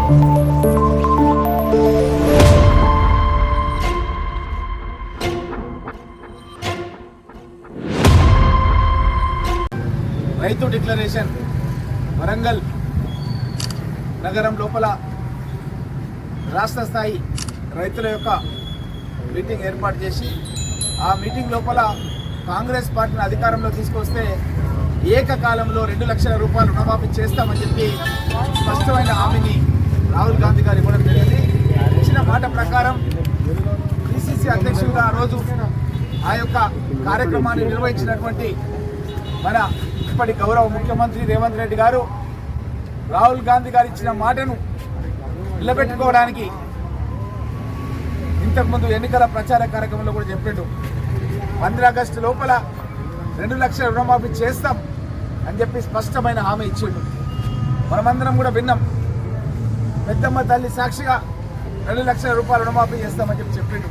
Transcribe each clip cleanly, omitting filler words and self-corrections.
రైతు డిక్లరేషన్ వరంగల్ నగరం లోపల రాష్ట్ర స్థాయి రైతుల యొక్క మీటింగ్ ఏర్పాటు చేసి ఆ మీటింగ్ లోపల కాంగ్రెస్ పార్టీని అధికారంలో తీసుకొస్తే ఏకకాలంలో 2 లక్షల రూపాయలు రుణమాఫీ చేస్తామని చెప్పి స్పష్టమైన హామీని రాహుల్ గాంధీ గారు ఇవ్వడం జరిగింది. ఇచ్చిన మాట ప్రకారం పిసిసి అధ్యక్షులుగా ఆ రోజు ఆ యొక్క కార్యక్రమాన్ని నిర్వహించినటువంటి మన ఇప్పటి గౌరవ ముఖ్యమంత్రి రేవంత్ రెడ్డి గారు రాహుల్ గాంధీ గారు ఇచ్చిన మాటను నిలబెట్టుకోవడానికి ఇంతకుముందు ఎన్నికల ప్రచార కార్యక్రమంలో కూడా చెప్పిండు 15 ఆగస్టు లోపల 2 లక్షల రుణమాఫీ చేస్తాం అని చెప్పి స్పష్టమైన హామీ ఇచ్చిండు. మనమందరం కూడా విన్నాం. పెద్దమ్మ తల్లి సాక్షిగా 2 లక్షల రూపాయల రుణమాఫీ చేస్తామని చెప్పి చెప్పిండు.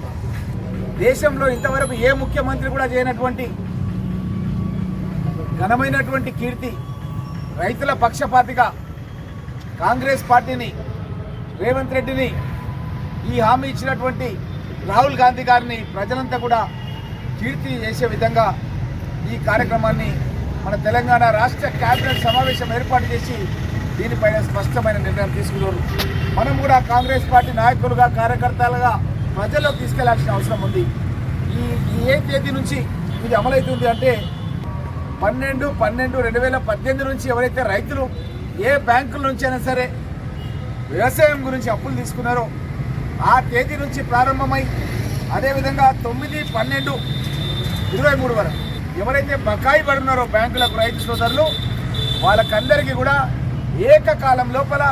దేశంలో ఇంతవరకు ఏ ముఖ్యమంత్రి కూడా చేయనటువంటి ఘనమైనటువంటి కీర్తి రైతుల పక్షపాతిగా కాంగ్రెస్ పార్టీని రేవంత్ రెడ్డిని ఈ హామీ ఇచ్చినటువంటి రాహుల్ గాంధీ గారిని ప్రజలంతా కూడా కీర్తి చేసే విధంగా ఈ కార్యక్రమాన్ని మన తెలంగాణ రాష్ట్ర కేబినెట్ సమావేశం ఏర్పాటు చేసి దీనిపైన స్పష్టమైన నిర్ణయం తీసుకున్నారు. మనం కూడా కాంగ్రెస్ పార్టీ నాయకులుగా కార్యకర్తలుగా ప్రజల్లోకి తీసుకెళ్లాల్సిన అవసరం ఉంది. ఈ ఏ తేదీ నుంచి ఇది అమలవుతుంది అంటే 12/12/2018 నుంచి ఎవరైతే రైతులు ఏ బ్యాంకుల నుంచి అయినా సరే వ్యవసాయం గురించి అప్పులు తీసుకున్నారో ఆ తేదీ నుంచి ప్రారంభమై అదేవిధంగా 9/12/23 వరకు ఎవరైతే బకాయి పడున్నారో బ్యాంకులకు రైతు సోదరులు వాళ్ళకందరికీ కూడా ఏకకాలం లోపల